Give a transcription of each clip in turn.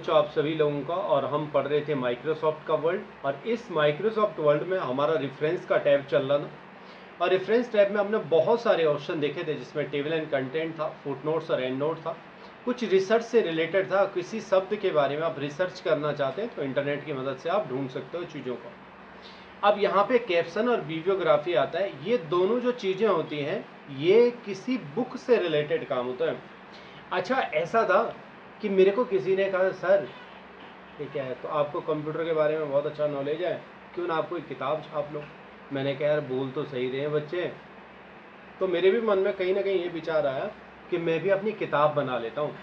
बच्चों, आप सभी लोगों का। और हम पढ़ रहे थे माइक्रोसॉफ्ट का वर्ल्ड, और इस माइक्रोसॉफ्ट वर्ल्ड में हमारा रेफरेंस का टैब चल रहा था। और रेफरेंस टैब में हमने बहुत सारे ऑप्शन देखे थे, जिसमें टेबल एंड कंटेंट था, फुटनोट्स और एंड नोट था, कुछ रिसर्च से रिलेटेड था। किसी शब्द के बारे में आप रिसर्च करना चाहते हैं तो इंटरनेट की मदद से आप ढूंढ सकते हो चीज़ों को। अब यहाँ पे कैप्शन और बिब्लियोग्राफी आता है। ये दोनों जो चीज़ें होती हैं, ये किसी बुक से रिलेटेड काम होता है। अच्छा, ऐसा था कि मेरे को किसी ने कहा, सर ये क्या है, तो आपको कंप्यूटर के बारे में बहुत अच्छा नॉलेज है, क्यों ना आप कोई किताब छाप लो। मैंने कहा, यार बोल तो सही रहे हैं बच्चे। तो मेरे भी मन में कहीं ना कहीं ये विचार आया कि मैं भी अपनी किताब बना लेता हूँ।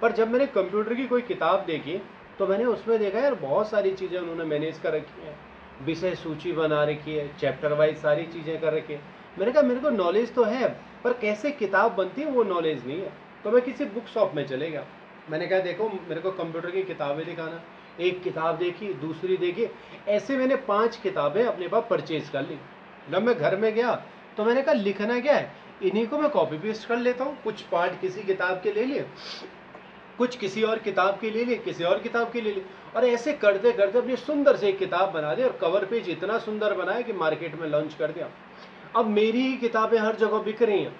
पर जब मैंने कंप्यूटर की कोई किताब देखी तो मैंने उसमें देखा, यार बहुत सारी चीज़ें उन्होंने मैनेज कर रखी हैं, विषय सूची बना रखी है, चैप्टर वाइज सारी चीज़ें कर रखी है। मैंने कहा, मेरे को नॉलेज तो है, पर कैसे किताब बनती है वो नॉलेज नहीं है। तो मैं किसी बुक शॉप में चले गया। मैंने कहा, देखो मेरे को कंप्यूटर की किताबें दिखाना। एक किताब देखी, दूसरी देखी, ऐसे मैंने 5 किताबें अपने पास परचेज कर ली। जब मैं घर में गया तो मैंने कहा, लिखना क्या है, इन्हीं को मैं कॉपी पेस्ट कर लेता हूँ। कुछ पार्ट किसी किताब के ले लिए, कुछ किसी और किताब के ले लिए, किसी और किताब के ले लिए, और ऐसे करते करते अपनी सुंदर से एक किताब बना दी। और कवर पेज इतना सुंदर बनाया कि मार्केट में लॉन्च कर दिया। अब मेरी ही किताबें हर जगह बिक रही हैं।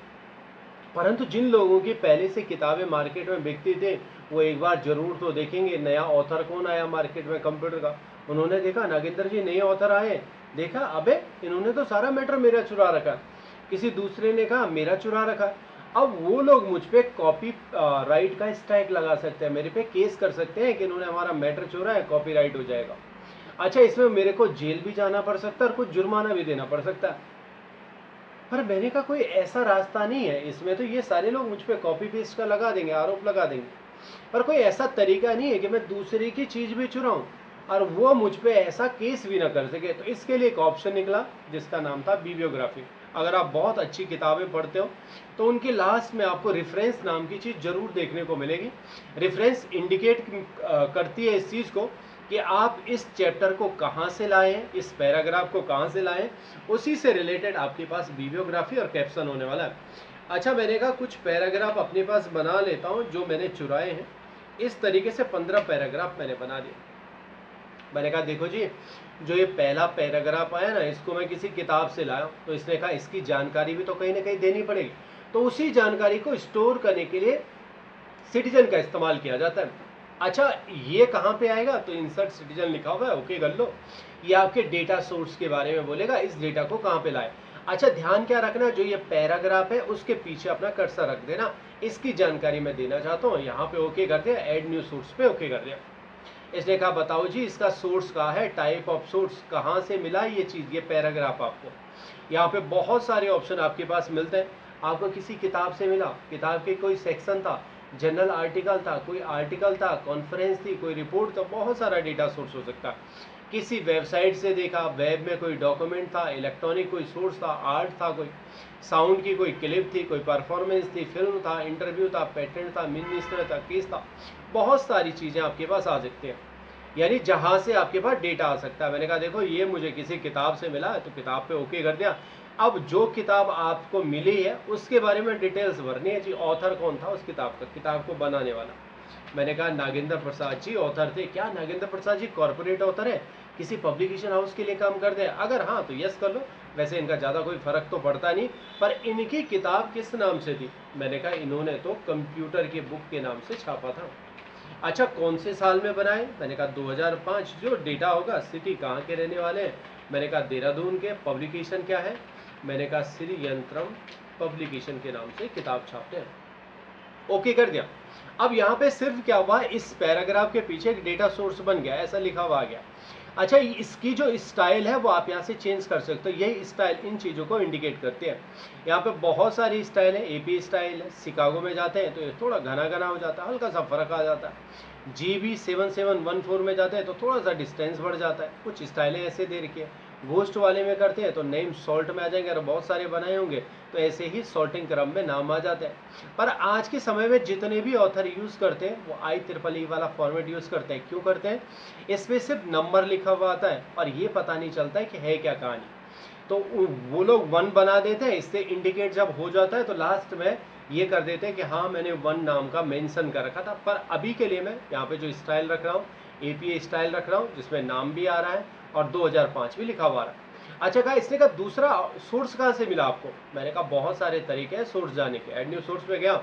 परंतु जिन लोगों की पहले से किताबें मार्केट में बिकती थे, वो एक बार जरूर तो देखेंगे नया ऑथर कौन आया मार्केट में कंप्यूटर का। उन्होंने देखा, नागेंद्र जी नए ऑथर आए, देखा अबे इन्होंने तो सारा मैटर मेरा चुरा रखा। किसी दूसरे ने कहा मेरा चुरा रखा। अब वो लोग मुझ पे कॉपी राइट का स्ट्राइक लगा सकते हैं, मेरे पे केस कर सकते हैं कि इन्होंने हमारा मैटर चुरा है, कॉपीराइट हो जाएगा। अच्छा, इसमें मेरे को जेल भी जाना पड़ सकता है और कुछ जुर्माना भी देना पड़ सकता है। पर मैंने कहा, कोई ऐसा रास्ता नहीं है इसमें, तो ये सारे लोग मुझ पे कॉपी पेस्ट का लगा देंगे, आरोप लगा देंगे। पर कोई ऐसा तरीका नहीं है कि मैं दूसरे की चीज भी चुराऊं और वो मुझ पे ऐसा केस भी ना कर सके। तो इसके लिए एक ऑप्शन निकला जिसका नाम था बिब्लियोग्राफी। अगर आप बहुत अच्छी किताबें पढ़ते हो तो उनके लास्ट में आपको रेफरेंस नाम की चीज जरूर देखने को मिलेगी। रेफरेंस इंडिकेट करती है इस चीज को कि आप इस चैप्टर को कहाँ से लाए हैं, इस पैराग्राफ को कहाँ से लाए हैं, उसी से रिलेटेड आपके पास बिब्लियोग्राफी और कैप्शन होने वाला है। अच्छा, मैंने कहा कुछ पैराग्राफ अपने पास बना लेता हूँ जो मैंने चुराए हैं। इस तरीके से 15 पैराग्राफ मैंने बना दिए। मैंने कहा, देखो जी, जो ये पहला पैराग्राफ आया ना, इसको मैं किसी किताब से लाया। तो इसने कहा, इसकी जानकारी भी तो कहीं ना कहीं देनी पड़ेगी। तो उसी जानकारी को स्टोर करने के लिए सिटीजन का इस्तेमाल किया जाता है। अच्छा, ये कहाँ पे आएगा, तो इंसर्ट सिटीजन लिखा हुआ है, ओके कर लो। ये आपके डेटा सोर्स के बारे में बोलेगा, इस डेटा को कहाँ पे लाए। अच्छा, ध्यान क्या रखना, जो ये पैराग्राफ है उसके पीछे अपना कर्सर रख देना। इसकी जानकारी मैं देना चाहता हूँ, यहाँ पे ओके कर दिया, ऐड न्यू सोर्स पे ओके कर दिया। इसने कहा, बताओ जी इसका सोर्स कहाँ है, टाइप ऑफ सोर्स, कहाँ से मिला ये चीज़, ये पैराग्राफ आपको। यहाँ पे बहुत सारे ऑप्शन आपके पास मिलते हैं। आपको किसी किताब से मिला, किताब के कोई सेक्शन था, जनरल आर्टिकल था, कोई आर्टिकल था, कॉन्फ्रेंस थी, कोई रिपोर्ट था, बहुत सारा डेटा सोर्स हो सकता है। किसी वेबसाइट से देखा, वेब में कोई डॉक्यूमेंट था, इलेक्ट्रॉनिक कोई सोर्स था, आर्ट था, कोई साउंड की कोई क्लिप थी, कोई परफॉर्मेंस थी, फिल्म था, इंटरव्यू था, पेटेंट था, मिनिस्टर था, केस था, बहुत सारी चीज़ें आपके पास आ सकती हैं। यानी जहाँ से आपके पास डेटा आ सकता है। मैंने कहा, देखो ये मुझे किसी किताब से मिला है, तो किताब पे ओके कर दिया। अब जो किताब आपको मिली है उसके बारे में डिटेल्स भरनी है जी, ऑथर कौन था उस किताब का, किताब को बनाने वाला। मैंने कहा, नागेंद्र प्रसाद जी ऑथर थे। क्या नागेंद्र प्रसाद जी कॉर्पोरेट ऑथर है, किसी पब्लिकेशन हाउस के लिए काम करते हैं? अगर हाँ तो यस कर लो, वैसे इनका ज़्यादा कोई फर्क तो पड़ता नहीं। पर इनकी किताब किस नाम से थी? मैंने कहा, इन्होंने तो कंप्यूटर की बुक के नाम से छापा था। अच्छा, कौन से साल में बनाए? मैंने कहा 2005। जो डेटा होगा, सिटी कहाँ के रहने वाले हैं? मैंने कहा देहरादून के। पब्लिकेशन क्या है? मैंने कहा श्री यंत्रम पब्लिकेशन के नाम से किताब छापते हैं। ओके कर दिया। अब यहाँ पे सिर्फ क्या हुआ, इस पैराग्राफ के पीछे एक डेटा सोर्स बन गया, ऐसा लिखा हुआ आ गया। अच्छा, इसकी जो स्टाइल है वो आप यहाँ से चेंज कर सकते हो। यही स्टाइल इन चीज़ों को इंडिकेट करते हैं। यहाँ पे बहुत सारी स्टाइल है। एपी स्टाइल है, शिकागो में जाते हैं तो ये थोड़ा घना घना हो जाता है, हल्का सा फर्क आ जाता है। GB 7714 में जाते हैं तो थोड़ा सा डिस्टेंस बढ़ जाता है। कुछ स्टाइलें ऐसे दे रखी है। घोस्ट वाले में करते हैं तो नेम सॉल्ट में आ जाएंगे, और बहुत सारे बनाए होंगे तो ऐसे ही सॉर्टिंग क्रम में नाम आ जाते हैं। पर आज के समय में जितने भी ऑथर यूज़ करते हैं वो IEEE वाला फॉर्मेट यूज़ करते हैं। क्यों करते हैं? इसमें सिर्फ नंबर लिखा हुआ आता है और ये पता नहीं चलता है कि है क्या कहानी। तो वो लोग 1 बना देते हैं, इससे इंडिकेट जब हो जाता है तो लास्ट में ये कर देते हैं कि हाँ मैंने 1 नाम का मेंशन कर रखा था, पर अभी के लिए मैं यहाँ पे जो स्टाइल रख रहा हूँ APA स्टाइल रख रहा हूँ, जिसमें नाम भी आ रहा है और 2005 भी लिखा हुआ आ रहा है। अच्छा कहा इसने कहा दूसरा सोर्स कहाँ से मिला आपको? मैंने कहा बहुत सारे तरीके हैं सोर्स जाने के। ऐड न्यू सोर्स पे गया,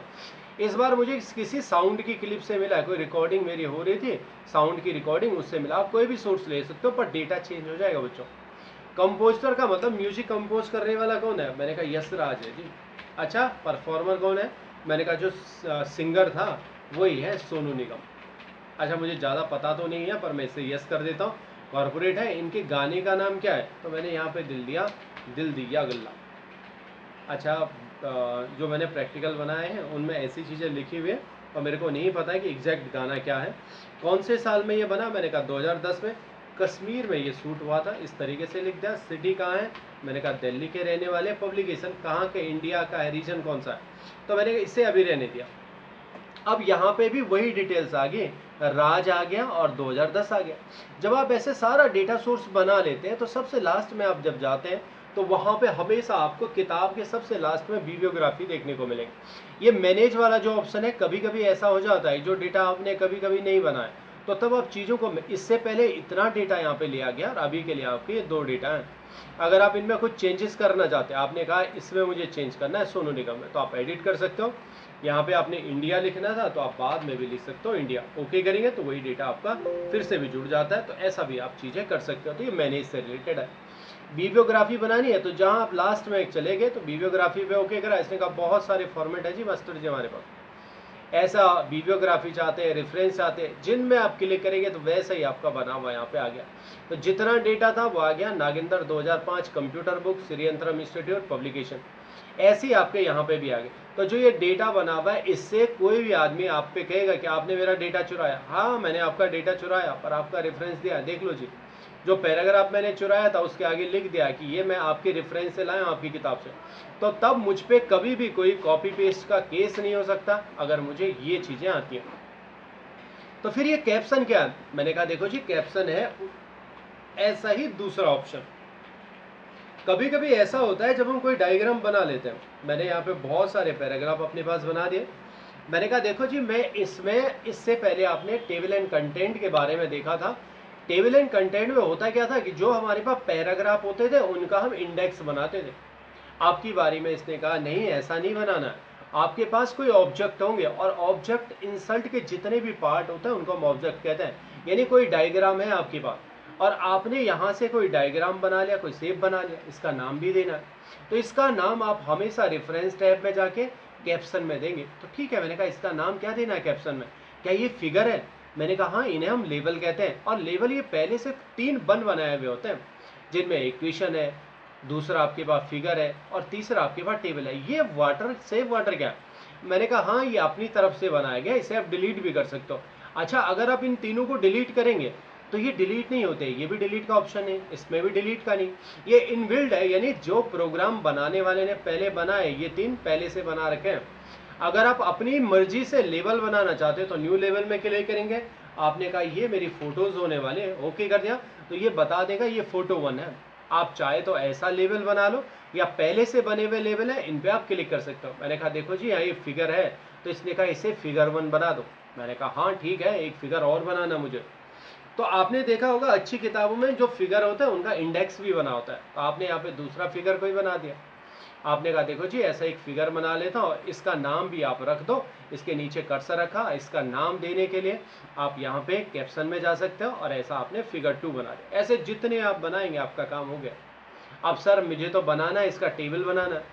इस बार मुझे किसी साउंड की क्लिप से मिला, कोई रिकॉर्डिंग मेरी हो रही थी, साउंड की रिकॉर्डिंग, उससे मिला। आप कोई भी सोर्स ले सकते हो, पर डेटा चेंज हो जाएगा बच्चों। कंपोजर का मतलब म्यूजिक कंपोज करने वाला कौन है? मैंने कहा यश राज है जी। अच्छा परफॉर्मर कौन है? मैंने कहा जो सिंगर था वही है सोनू निगम। अच्छा मुझे ज़्यादा पता तो नहीं है, पर मैं इसे यस कर देता हूँ। कॉर्पोरेट है, इनके गाने का नाम क्या है? तो मैंने यहाँ पे दिल दिया गल्ला। अच्छा जो मैंने प्रैक्टिकल बनाए हैं उनमें ऐसी चीज़ें लिखी हुई है और मेरे को नहीं पता है कि एग्जैक्ट गाना क्या है। कौन से साल में ये बना? मैंने कहा 2010 में कश्मीर में ये शूट हुआ था। इस तरीके से लिख दिया। सिटी कहाँ है? मैंने कहा दिल्ली के रहने वाले। पब्लिकेशन कहाँ के? इंडिया का है। रीजन कौन सा है? तो मैंने इसे अभी रहने दिया। अब यहाँ पे भी वही डिटेल्स आ गई, राज आ गया और 2010 आ गया। जब आप ऐसे सारा डेटा सोर्स बना लेते हैं तो सबसे लास्ट में आप जब जाते हैं तो वहाँ पे हमेशा आपको किताब के सबसे लास्ट में बिब्लियोग्राफी देखने को मिलेगी। ये मैनेज वाला जो ऑप्शन है, कभी कभी ऐसा हो जाता है जो डेटा आपने कभी कभी नहीं बनाया, तो तब आप चीज़ों को, इससे पहले इतना डेटा यहाँ पे लिया गया और अभी के लिए आपके ये 2 डेटा हैं। अगर आप इनमें कुछ चेंजेस करना चाहते हैं, आपने कहा इसमें मुझे चेंज करना है सोनू निगम में, तो आप एडिट कर सकते हो। यहाँ पे आपने इंडिया लिखना था तो आप बाद में भी लिख सकते हो इंडिया। ओके करेंगे तो वही डेटा आपका फिर से भी जुड़ जाता है। तो ऐसा भी आप चीज़ें कर सकते हो। तो ये मैनेज से रिलेटेड है। बिब्लियोग्राफी बनानी है तो जहाँ आप लास्ट में चले गए तो बिब्लियोग्राफी पे ओके करा। इसने कहा बहुत सारे फॉर्मेट है जी मास्टर जी हमारे पास। ऐसा बिब्लियोग्राफी चाहते हैं, रेफरेंस चाहते हैं, जिनमें आप क्लिक करेंगे तो वैसा ही आपका बना हुआ यहाँ पे आ गया। तो जितना डेटा था वो आ गया। Nagendra 2005 computer book, Shri Yantram institute publication, ऐसे ही आपके यहाँ पे भी आ गए। तो जो ये डेटा बना हुआ है, इससे कोई भी आदमी आप पे कहेगा कि आपने मेरा डेटा चुराया, हाँ मैंने आपका डेटा चुराया, पर आपका रेफरेंस दिया, देख लो जी। जो पैराग्राफ मैंने चुराया था उसके आगे लिख दिया कि ये मैं आपके रेफरेंस से लाया हूँ, आपकी किताब से। तो तब मुझ पे कभी भी कोई कॉपी पेस्ट का केस नहीं हो सकता अगर मुझे ये चीज़ें आती हैं। तो फिर ये कैप्शन क्या है? मैंने कहा देखो जी कैप्शन है ऐसा ही दूसरा ऑप्शन। कभी कभी ऐसा होता है जब हम कोई डायग्राम बना लेते हैं। मैंने यहाँ पे बहुत सारे पैराग्राफ अपने पास बना दिए। मैंने कहा देखो जी मैं इसमें, इससे पहले आपने टेबल एंड कंटेंट के बारे में देखा था। टेबल एंड कंटेंट में होता क्या था कि जो हमारे पास पैराग्राफ होते थे उनका हम इंडेक्स बनाते थे। आपकी बारी में इसने कहा नहीं ऐसा नहीं बनाना है, आपके पास कोई ऑब्जेक्ट होंगे और ऑब्जेक्ट इंसल्ट के जितने भी पार्ट होते हैं उनको हम ऑब्जेक्ट कहते हैं। यानी कोई डायग्राम है आपके पास और आपने यहाँ से कोई डायग्राम बना लिया, कोई शेप बना लिया, इसका नाम भी देना है। तो इसका नाम आप हमेशा रेफरेंस टैब में जाके कैप्शन में देंगे। तो ठीक है, मैंने कहा इसका नाम क्या देना है कैप्शन में? क्या ये फिगर है? मैंने कहा हाँ, इन्हें हम लेवल कहते हैं। और लेवल ये पहले से 3 बनाए हुए होते हैं, जिनमें इक्वेशन है, दूसरा आपके पास फिगर है और तीसरा आपके पास टेबल है। ये वाटर सेव वाटर क्या है? मैंने कहा हाँ ये अपनी तरफ से बनाया गया, इसे आप डिलीट भी कर सकते हो। अच्छा अगर आप इन तीनों को डिलीट करेंगे तो ये डिलीट नहीं होते, ये भी डिलीट का ऑप्शन है, इसमें भी डिलीट का नहीं, ये इनबिल्ड है। यानी जो प्रोग्राम बनाने वाले ने पहले बनाए, ये 3 पहले से बना रखे हैं। अगर आप अपनी मर्जी से लेवल बनाना चाहते हो तो न्यू लेवल में क्लिक करेंगे। आपने कहा ये मेरी फोटोज होने वाले हैं, ओके कर दिया तो ये बता देगा ये फोटो 1 है। आप चाहे तो ऐसा लेवल बना लो या पहले से बने हुए लेवल है, इन पे आप क्लिक कर सकते हो। मैंने कहा देखो जी यहाँ ये फिगर है, तो इसने कहा इसे फिगर 1 बना दो। मैंने कहा हाँ ठीक है, एक फिगर और बनाना मुझे। तो आपने देखा होगा अच्छी किताबों में जो फिगर होता है उनका इंडेक्स भी बना होता है, तो आपने यहाँ पे दूसरा फिगर कोई बना दिया। आपने कहा देखो जी ऐसा एक फिगर बना लेता हूँ, इसका नाम भी आप रख दो, इसके नीचे कर्सर रखा। इसका नाम देने के लिए आप यहाँ पे कैप्शन में जा सकते हो और ऐसा आपने फिगर 2 बना दिया। ऐसे जितने आप बनाएंगे आपका काम हो गया। अब सर मुझे तो बनाना है, इसका टेबल बनाना है,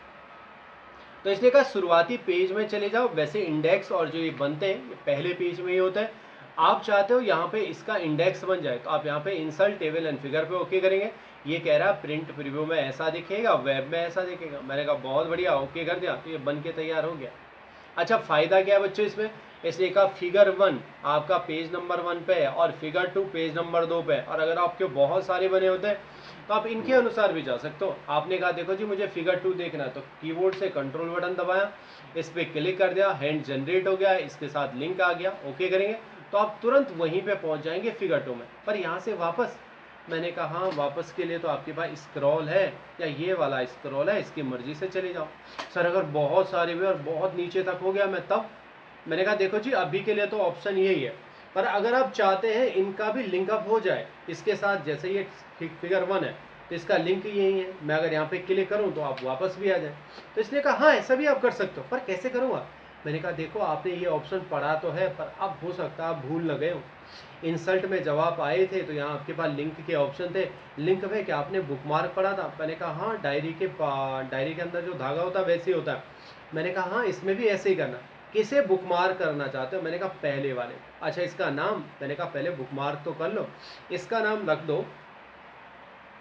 तो इसने कहा शुरुआती पेज में चले जाओ। वैसे इंडेक्स और जो ये बनते हैं ये पहले पेज में ही होता है। आप चाहते हो यहाँ पे इसका इंडेक्स बन जाए तो आप यहाँ पे इंसर्ट टेबल एंड फिगर पे ओके करेंगे। ये कह रहा है प्रिंट प्रीव्यू में ऐसा दिखेगा, वेब में ऐसा दिखेगा। मैंने कहा बहुत बढ़िया, ओके कर दिया तो ये बन के तैयार हो गया। अच्छा फायदा क्या है बच्चों इसमें? इसलिए कहा फिगर 1 आपका पेज नंबर 1 पे है और फिगर 2 पेज नंबर 2 पे है। और अगर आपके बहुत सारे बने होते हैं तो आप इनके अनुसार भी जा सकते हो। आपने कहा देखो जी मुझे फिगर 2 देखना है, तो कीबोर्ड से कंट्रोल बटन दबाया, इस पर क्लिक कर दिया, हैंड जनरेट हो गया, इसके साथ लिंक आ गया, ओके करेंगे तो आप तुरंत वहीं पे पहुंच जाएंगे फिगर 2 में। पर यहाँ से वापस मैंने कहा हाँ, वापस के लिए तो आपके पास स्क्रॉल है या ये वाला स्क्रॉल है, इसकी मर्जी से चले जाओ। सर अगर बहुत सारे हुए और बहुत नीचे तक हो गया मैं तब, मैंने कहा देखो जी अभी के लिए तो ऑप्शन यही है, पर अगर आप चाहते हैं इनका भी लिंकअप हो जाए इसके साथ, जैसे ये फिगर 1 है तो इसका लिंक यही है, मैं अगर यहाँ पे क्लिक करूँ तो आप वापस भी आ जाए। तो इसने कहा हाँ ऐसा भी आप कर सकते हो, पर कैसे करूँगा। मैंने कहा देखो आपने ये ऑप्शन पढ़ा तो है, पर अब हो सकता है आप भूल न गए हो। इंसर्ट में जब आप आए थे तो यहाँ आपके पास लिंक के ऑप्शन थे, लिंक में क्या आपने बुकमार्क पढ़ा था। मैंने कहा हाँ, डायरी के अंदर जो धागा होता है वैसे ही होता है। मैंने कहा हाँ इसमें भी ऐसे ही करना। किसे बुकमार्क करना चाहते हो। मैंने कहा पहले वाले। अच्छा इसका नाम, मैंने कहा पहले बुकमार्क तो कर लो, इसका नाम रख दो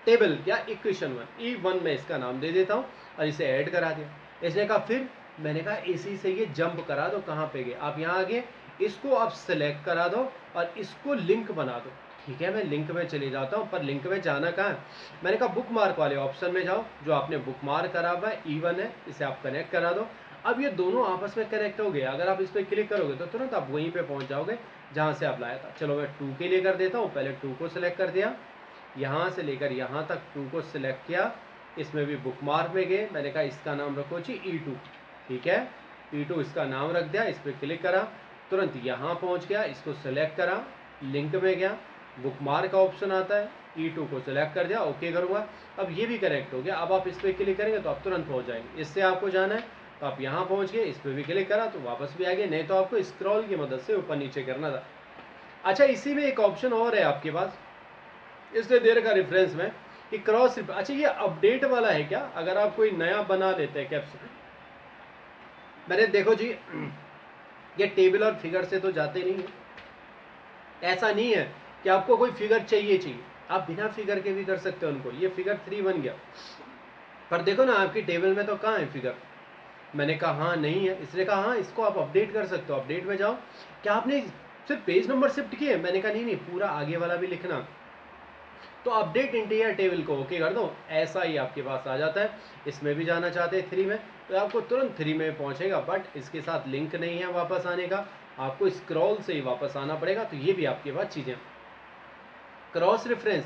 टेबल क्या इक्वेशन 1 E1 में इसका नाम दे देता हूँ और इसे ऐड करा दिया। इसने कहा फिर, मैंने कहा इसी से ये जंप करा दो, कहाँ पे गए आप, यहाँ आगे, इसको आप सिलेक्ट करा दो और इसको लिंक बना दो। ठीक है मैं लिंक में चले जाता हूँ, पर लिंक में जाना कहाँ है। मैंने कहा बुक मार्क वाले ऑप्शन में जाओ, जो आपने बुक मार्क करा हुआ है E1 है, इसे आप कनेक्ट करा दो। अब ये दोनों आपस में कनेक्ट हो गए, अगर आप इस पर क्लिक करोगे तो तुरंत आप वहीं पे पहुंच जाओगे जहां से आप लाया था। चलो मैं 2 के लिए कर देता हूँ, पहले 2 को सिलेक्ट कर दिया, यहाँ से लेकर यहाँ तक 2 को सिलेक्ट किया, इसमें भी बुक मार्क में गए। मैंने कहा इसका नाम रखो जी E2। ठीक है E2 इसका नाम रख दिया, इस पर क्लिक करा, तुरंत यहाँ पहुँच गया, इसको सिलेक्ट करा, लिंक में गया, बुक मार्क का ऑप्शन आता है, E2 को सिलेक्ट कर दिया, ओके करूँगा, अब ये भी कनेक्ट हो गया। अब आप इस पर क्लिक करेंगे तो आप तुरंत पहुँच जाएंगे। इससे आपको जाना है तो आप यहाँ पहुँच गए, इस पर भी क्लिक करा तो वापस भी आ गए, नहीं तो आपको स्क्रॉल की मदद से ऊपर नीचे करना था। अच्छा इसी में एक ऑप्शन और है आपके पास, इसलिए दे रखा रेफरेंस में कि क्रॉस। अच्छा ये अपडेट वाला है क्या, अगर आप कोई नया बना लेते हैं कैप्शन। मैंने देखो जी ये टेबल और फिगर से तो जाते नहीं है, ऐसा नहीं है कि आपको कोई फिगर चाहिए, आप बिना फिगर के भी कर सकते हो उनको। ये फिगर 3 बन गया, पर देखो ना आपकी टेबल में तो कहाँ है फिगर। मैंने कहा हाँ नहीं है, इसने कहा हाँ इसको आप अपडेट कर सकते हो, अपडेट में जाओ। क्या आपने सिर्फ पेज नंबर शिफ्ट किए। मैंने कहा नहीं पूरा आगे वाला भी लिखना। तो अपडेट इंटीरियर टेबल को ओके कर दो, ऐसा ही आपके पास आ जाता है। इसमें भी जाना चाहते हैं 3 में तो आपको तुरंत 3 में पहुंचेगा, बट इसके साथ लिंक नहीं है वापस आने का, आपको स्क्रॉल से ही वापस आना पड़ेगा। तो ये भी आपके पास चीज़ें। क्रॉस रेफरेंस,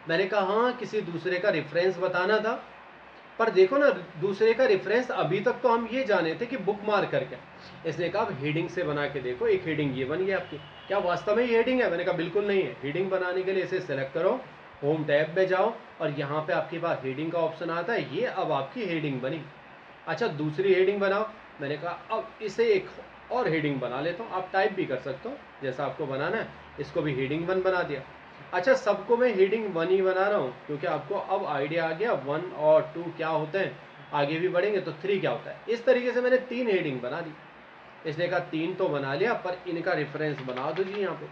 मैंने कहा हाँ किसी दूसरे का रेफरेंस बताना था, पर देखो ना दूसरे का रेफरेंस अभी तक तो हम ये जाने थे कि बुक मार्क करके। इसने कहा हेडिंग से बना के देखो, एक हेडिंग ये बन गई आपकी। क्या वास्तव में ये हेडिंग है। मैंने कहा बिल्कुल नहीं है। हेडिंग बनाने के लिए इसे सेलेक्ट करो, होम टैब में जाओ और यहाँ पे आपके पास हेडिंग का ऑप्शन आता है, ये अब आपकी हेडिंग बनी। अच्छा दूसरी हेडिंग बनाओ। मैंने कहा अब इसे एक और हेडिंग बना लेता हूँ, आप टाइप भी कर सकते हो जैसा आपको बनाना है। इसको भी हेडिंग 1 बना दिया। अच्छा सबको मैं हेडिंग 1 ही बना रहा हूँ क्योंकि आपको अब आइडिया आ गया 1 और 2 क्या होते हैं, आगे भी बढ़ेंगे तो 3 क्या होता है। इस तरीके से मैंने 3 हेडिंग बना दी। इसने कहा 3 तो बना लिया, पर इनका रेफरेंस बना दो जी यहाँ पे।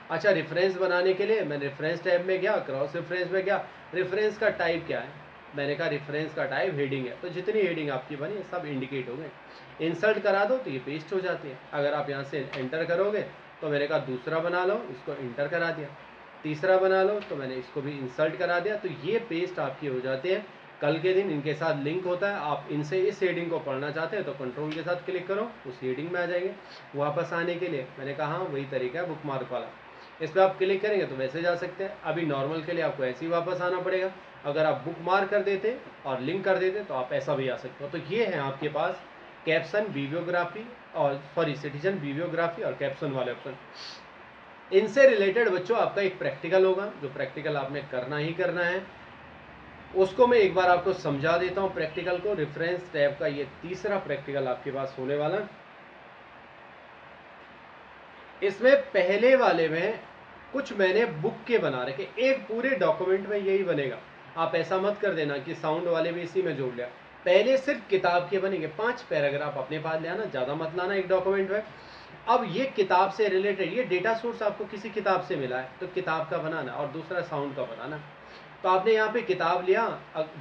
अच्छा रेफरेंस बनाने के लिए मैं रेफरेंस टैब में गया, क्रॉस रेफरेंस में गया, रेफरेंस का टाइप क्या है। मैंने कहा रेफरेंस का टाइप हेडिंग है, तो जितनी हेडिंग आपकी बनी सब इंडिकेट हो गए। इंसर्ट करा दो तो ये पेस्ट हो जाती है। अगर आप यहाँ से एंटर करोगे तो मैंने कहा दूसरा बना लो, इसको इंटर करा दिया। तीसरा बना लो तो मैंने इसको भी इंसर्ट करा दिया। तो ये पेस्ट आपकी हो जाते हैं। कल के दिन इनके साथ लिंक होता है। आप इनसे इस हेडिंग को पढ़ना चाहते हैं तो कंट्रोल के साथ क्लिक करो, उस हेडिंग में आ जाएंगे। वापस आने के लिए मैंने कहा हाँ वही तरीका है बुकमार्क वाला। इस पर आप क्लिक करेंगे तो वैसे जा सकते हैं। अभी नॉर्मल के लिए आपको ऐसे ही वापस आना पड़ेगा। अगर आप बुक मार्क कर देते और लिंक कर देते तो आप ऐसा भी आ सकते हो। तो ये है आपके पास कैप्शन वीडियोग्राफी और सिटीजन वीडियोग्राफी और कैप्शन वाले ऑप्शन। इनसे रिलेटेड बच्चों आपका एक प्रैक्टिकल होगा, जो प्रैक्टिकल आपने करना ही करना है। उसको मैं एक बार आपको समझा देता हूँ प्रैक्टिकल को। रेफरेंस टैब का ये तीसरा प्रैक्टिकल आपके पास होने वाला। इसमें पहले वाले में कुछ मैंने बुक के बना रखे, एक पूरे डॉक्यूमेंट में यही बनेगा। आप ऐसा मत कर देना कि साउंड वाले भी इसी में जोड़ लिया। पहले सिर्फ किताब के बनेंगे, 5 पैराग्राफ अपने पास ले आना, ज़्यादा मत लाना एक डॉक्यूमेंट में। अब ये किताब से रिलेटेड, ये डेटा सोर्स आपको किसी किताब से मिला है तो किताब का बनाना, और दूसरा साउंड का बनाना। तो आपने यहाँ पे किताब लिया,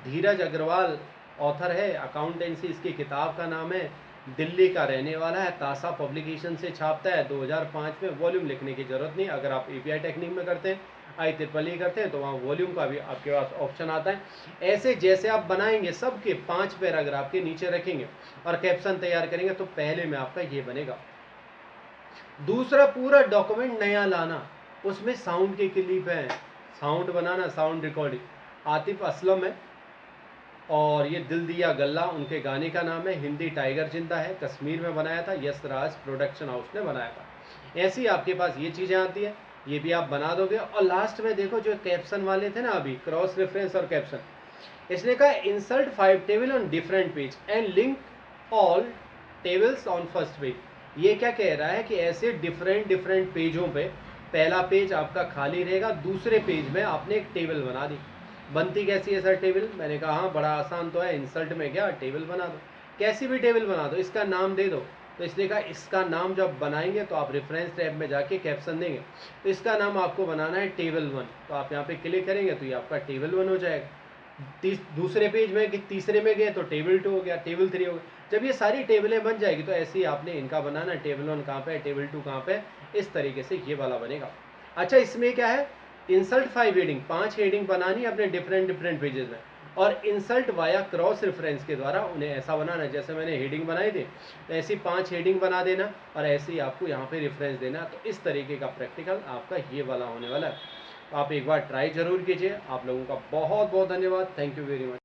धीरज अग्रवाल ऑथर है, अकाउंटेंसी इसकी किताब का नाम है, दिल्ली का रहने वाला है, तासा पब्लिकेशन से छापता है 2005 में। वॉल्यूम लिखने की जरूरत नहीं, अगर आप API टेक्निक में करते हैं, IEEE करते हैं तो वहाँ वॉल्यूम का भी आपके पास ऑप्शन आता है। ऐसे जैसे आप बनाएंगे सबके 5 पैराग्राफ के नीचे रखेंगे और कैप्शन तैयार करेंगे तो पहले में आपका ये बनेगा। दूसरा पूरा डॉक्यूमेंट नया लाना, उसमें साउंड के क्लिप है, साउंड बनाना, साउंड रिकॉर्डिंग, आतिफ असलम है और ये दिल दिया गल्ला उनके गाने का नाम है। हिंदी टाइगर जिंदा है, कश्मीर में बनाया था, यस राज प्रोडक्शन हाउस ने बनाया था। ऐसी आपके पास ये चीज़ें आती हैं, ये भी आप बना दोगे। और लास्ट में देखो जो कैप्शन वाले थे ना अभी, क्रॉस रेफरेंस और कैप्शन, इसने कहा insert 5 table on different page and link all tables on first page. ये क्या कह रहा है कि ऐसे डिफरेंट डिफरेंट पेजों पे पहला पेज आपका खाली रहेगा, दूसरे पेज में आपने एक टेबल बना दी। बनती कैसी है सर टेबल? मैंने कहा हाँ बड़ा आसान तो है, इंसर्ट में क्या टेबल बना दो, कैसी भी टेबल बना दो, इसका नाम दे दो। तो इसलिए कहा इसका नाम जब बनाएंगे तो आप रेफरेंस टैब में जाके कैप्शन देंगे, तो इसका नाम आपको बनाना है टेबल 1। तो आप यहाँ पे क्लिक करेंगे तो ये आपका टेबल 1 हो जाएगा। दूसरे पेज में कि तीसरे में गए तो टेबल 2 हो गया, टेबल 3 हो गया। जब ये सारी टेबलें बन जाएगी तो ऐसे ही आपने इनका बनाना, टेबल 1 कहाँ पे है, टेबल 2 कहाँ पे है, इस तरीके से ये वाला बनेगा। अच्छा इसमें क्या है, इंसल्ट 5 हेडिंग, 5 हेडिंग बनानी अपने डिफरेंट डिफरेंट पेजेस में, और इंसल्ट वाया क्रॉस रेफरेंस के द्वारा उन्हें ऐसा बनाना जैसे मैंने हेडिंग बनाई थी, तो ऐसी 5 हेडिंग बना देना और ऐसे ही आपको यहाँ पे रेफरेंस देना। तो इस तरीके का प्रैक्टिकल आपका ये वाला होने वाला है। तो आप एक बार ट्राई जरूर कीजिए। आप लोगों का बहुत बहुत धन्यवाद, थैंक यू वेरी मच।